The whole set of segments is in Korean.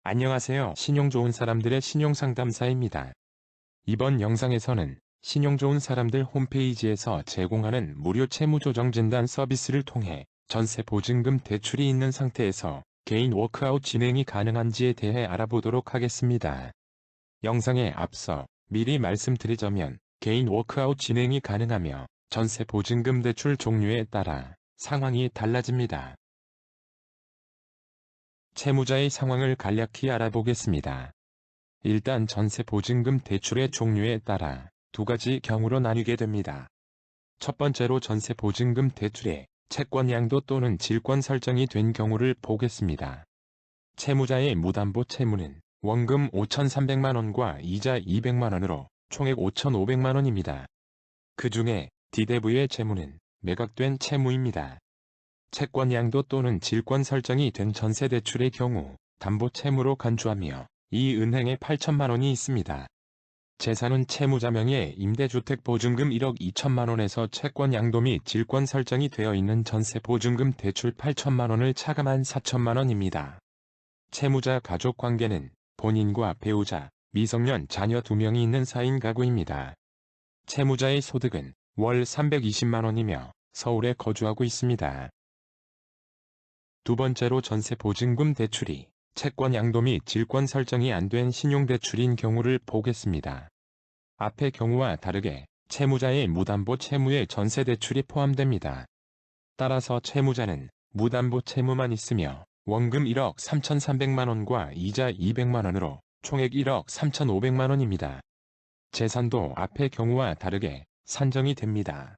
안녕하세요. 신용 좋은 사람들의 신용상담사입니다. 이번 영상에서는 신용 좋은 사람들 홈페이지에서 제공하는 무료 채무조정 진단 서비스를 통해 전세 보증금 대출이 있는 상태에서 개인 워크아웃 진행이 가능한지에 대해 알아보도록 하겠습니다. 영상에 앞서 미리 말씀드리자면 개인 워크아웃 진행이 가능하며 전세 보증금 대출 종류에 따라 상황이 달라집니다. 채무자의 상황을 간략히 알아보겠습니다. 일단 전세 보증금 대출의 종류에 따라 두 가지 경우로 나뉘게 됩니다. 첫 번째로 전세 보증금 대출에 채권 양도 또는 질권 설정이 된 경우를 보겠습니다. 채무자의 무담보 채무는 원금 5,300만원과 이자 200만원으로 총액 5,500만원입니다. 그 중에 D대부의 채무는 매각된 채무입니다. 채권 양도 또는 질권 설정이 된 전세 대출의 경우 담보 채무로 간주하며 이 은행에 8천만원이 있습니다. 재산은 채무자 명의 임대주택 보증금 1억 2천만원에서 채권 양도 및 질권 설정이 되어 있는 전세 보증금 대출 8천만원을 차감한 4천만원입니다. 채무자 가족 관계는 본인과 배우자, 미성년 자녀 2명이 있는 4인 가구입니다. 채무자의 소득은 월 320만원이며 서울에 거주하고 있습니다. 두 번째로 전세 보증금 대출이 채권 양도 및 질권 설정이 안 된 신용대출인 경우를 보겠습니다. 앞의 경우와 다르게 채무자의 무담보 채무에 전세 대출이 포함됩니다. 따라서 채무자는 무담보 채무만 있으며 원금 1억 3,300만원과 이자 200만원으로 총액 1억 3,500만원입니다. 재산도 앞의 경우와 다르게 산정이 됩니다.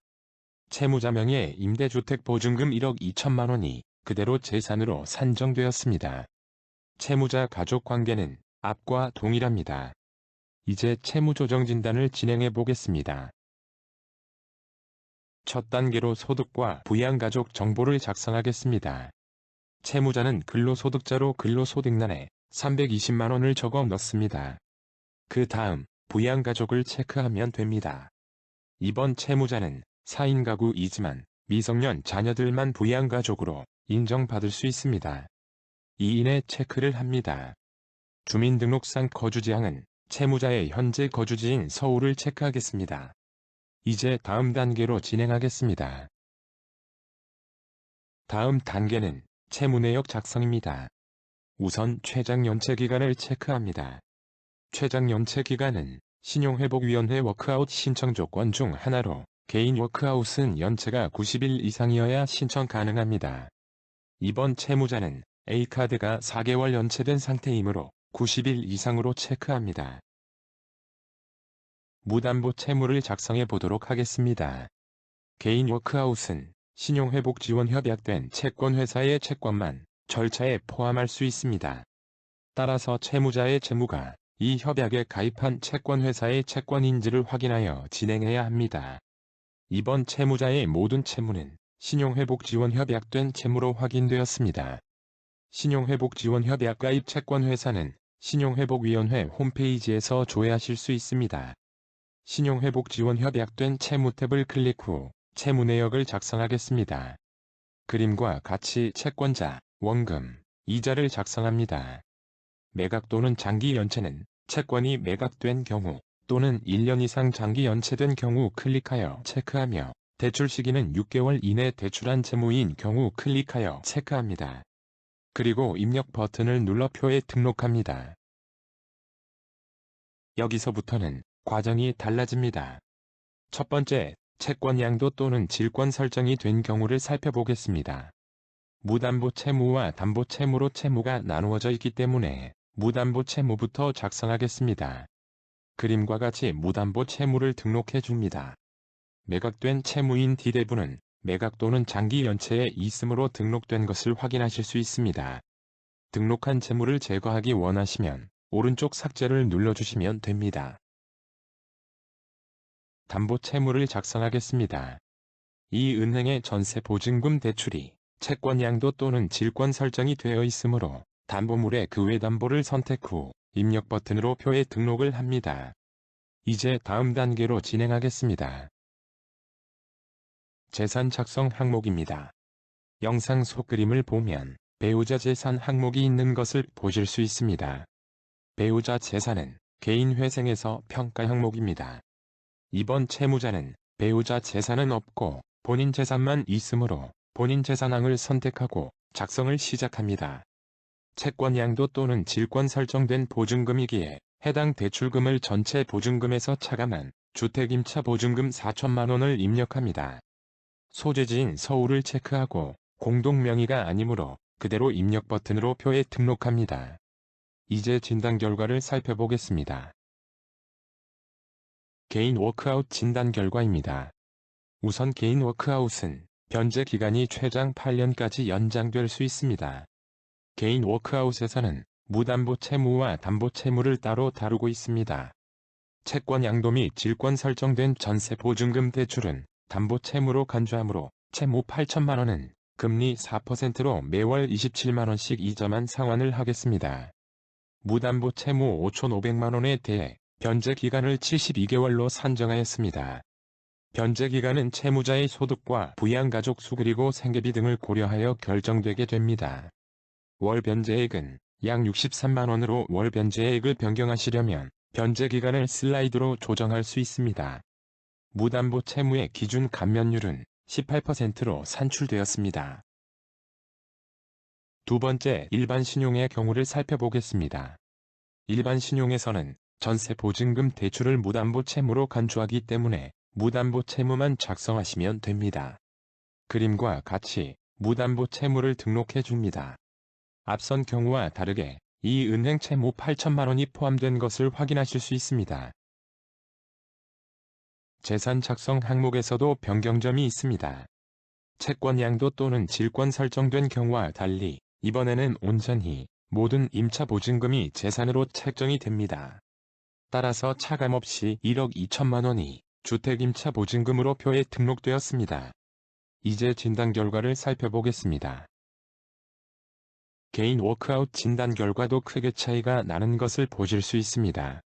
채무자 명의 임대주택 보증금 1억 2천만원이 그대로 재산으로 산정되었습니다. 채무자 가족 관계는 앞과 동일합니다. 이제 채무조정 진단을 진행해 보겠습니다. 첫 단계로 소득과 부양가족 정보를 작성하겠습니다. 채무자는 근로소득자로 근로소득란에 320만원을 적어 넣습니다. 그 다음 부양가족을 체크하면 됩니다. 이번 채무자는 4인 가구이지만 미성년 자녀들만 부양가족으로 인정받을 수 있습니다. 2인의 체크를 합니다. 주민등록상 거주지향은 채무자의 현재 거주지인 서울을 체크하겠습니다. 이제 다음 단계로 진행하겠습니다. 다음 단계는 채무내역 작성입니다. 우선 최장연체기간을 체크합니다. 최장연체기간은 신용회복위원회 워크아웃 신청 조건 중 하나로 개인 워크아웃은 연체가 90일 이상이어야 신청 가능합니다. 이번 채무자는 A카드가 4개월 연체된 상태이므로 90일 이상으로 체크합니다. 무담보 채무를 작성해 보도록 하겠습니다. 개인 워크아웃은 신용회복 지원 협약된 채권회사의 채권만 절차에 포함할 수 있습니다. 따라서 채무자의 채무가 이 협약에 가입한 채권회사의 채권인지를 확인하여 진행해야 합니다. 이번 채무자의 모든 채무는 신용회복지원 협약된 채무로 확인되었습니다. 신용회복지원 협약 가입 채권회사는 신용회복위원회 홈페이지에서 조회하실 수 있습니다. 신용회복지원 협약된 채무 탭을 클릭 후 채무 내역을 작성하겠습니다. 그림과 같이 채권자, 원금, 이자를 작성합니다. 매각 또는 장기 연체는 채권이 매각된 경우 또는 1년 이상 장기 연체된 경우 클릭하여 체크하며 대출 시기는 6개월 이내 대출한 채무인 경우 클릭하여 체크합니다. 그리고 입력 버튼을 눌러 표에 등록합니다. 여기서부터는 과정이 달라집니다. 첫 번째, 채권 양도 또는 질권 설정이 된 경우를 살펴보겠습니다. 무담보 채무와 담보 채무로 채무가 나누어져 있기 때문에 무담보 채무부터 작성하겠습니다. 그림과 같이 무담보 채무를 등록해 줍니다. 매각된 채무인 D대부는 매각 또는 장기 연체에 있으므로 등록된 것을 확인하실 수 있습니다. 등록한 채무를 제거하기 원하시면 오른쪽 삭제를 눌러주시면 됩니다. 담보 채무를 작성하겠습니다. 이 은행의 전세 보증금 대출이 채권 양도 또는 질권 설정이 되어 있으므로 담보물의 그 외 담보를 선택 후 입력 버튼으로 표에 등록을 합니다. 이제 다음 단계로 진행하겠습니다. 재산 작성 항목입니다. 영상 속 그림을 보면 배우자 재산 항목이 있는 것을 보실 수 있습니다. 배우자 재산은 개인 회생에서 평가 항목입니다. 이번 채무자는 배우자 재산은 없고 본인 재산만 있으므로 본인 재산항을 선택하고 작성을 시작합니다. 채권 양도 또는 질권 설정된 보증금이기에 해당 대출금을 전체 보증금에서 차감한 주택임차 보증금 4천만 원을 입력합니다. 소재지인 서울을 체크하고 공동 명의가 아니므로 그대로 입력 버튼으로 표에 등록합니다. 이제 진단 결과를 살펴보겠습니다. 개인 워크아웃 진단 결과입니다. 우선 개인 워크아웃은 변제 기간이 최장 8년까지 연장될 수 있습니다. 개인 워크아웃에서는 무담보 채무와 담보 채무를 따로 다루고 있습니다. 채권 양도 및 질권 설정된 전세 보증금 대출은 담보 채무로 간주하므로 채무 8천만 원은 금리 4%로 매월 27만 원씩 이자만 상환을 하겠습니다. 무담보 채무 5,500만 원에 대해 변제 기간을 72개월로 산정하였습니다. 변제 기간은 채무자의 소득과 부양가족 수 그리고 생계비 등을 고려하여 결정되게 됩니다. 월 변제액은 약 63만 원으로 월 변제액을 변경하시려면 변제 기간을 슬라이드로 조정할 수 있습니다. 무담보 채무의 기준 감면율은 18%로 산출되었습니다. 두 번째, 일반 신용의 경우를 살펴보겠습니다. 일반 신용에서는 전세 보증금 대출을 무담보 채무로 간주하기 때문에 무담보 채무만 작성하시면 됩니다. 그림과 같이 무담보 채무를 등록해 줍니다. 앞선 경우와 다르게 이 은행 채무 8천만 원이 포함된 것을 확인하실 수 있습니다. 재산 작성 항목에서도 변경점이 있습니다. 채권 양도 또는 질권 설정된 경우와 달리 이번에는 온전히 모든 임차 보증금이 재산으로 책정이 됩니다. 따라서 차감 없이 1억 2천만 원이 주택임차 보증금으로 표에 등록되었습니다. 이제 진단 결과를 살펴보겠습니다. 개인 워크아웃 진단 결과도 크게 차이가 나는 것을 보실 수 있습니다.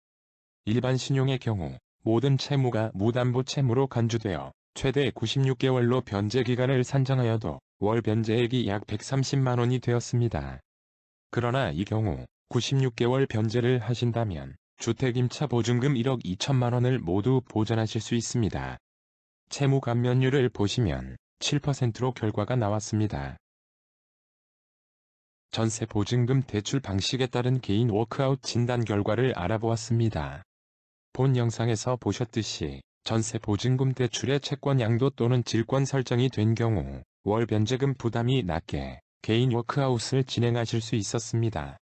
일반 신용의 경우 모든 채무가 무담보 채무로 간주되어 최대 96개월로 변제 기간을 산정하여도 월 변제액이 약 130만 원이 되었습니다. 그러나 이 경우 96개월 변제를 하신다면 주택임차 보증금 1억 2천만 원을 모두 보전하실 수 있습니다. 채무 감면율을 보시면 7%로 결과가 나왔습니다. 전세 보증금 대출 방식에 따른 개인 워크아웃 진단 결과를 알아보았습니다. 본 영상에서 보셨듯이 전세 보증금 대출의 채권 양도 또는 질권 설정이 된 경우 월 변제금 부담이 낮게 개인 워크아웃을 진행하실 수 있었습니다.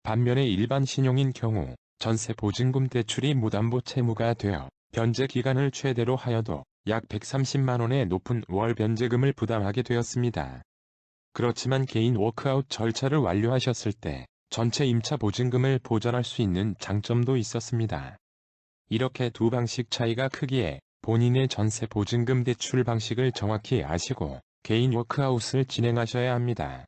반면에 일반 신용인 경우 전세 보증금 대출이 무담보 채무가 되어 변제 기간을 최대로 하여도 약 130만 원의 높은 월 변제금을 부담하게 되었습니다. 그렇지만 개인 워크아웃 절차를 완료하셨을 때 전체 임차 보증금을 보전할 수 있는 장점도 있었습니다. 이렇게 두 방식 차이가 크기에 본인의 전세 보증금 대출 방식을 정확히 아시고 개인 워크아웃을 진행하셔야 합니다.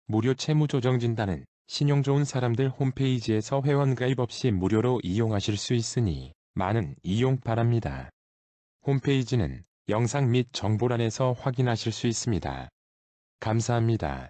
무료 채무 조정 진단은 신용 좋은 사람들 홈페이지에서 회원가입 없이 무료로 이용하실 수 있으니 많은 이용 바랍니다. 홈페이지는 영상 및 정보란에서 확인하실 수 있습니다. 감사합니다.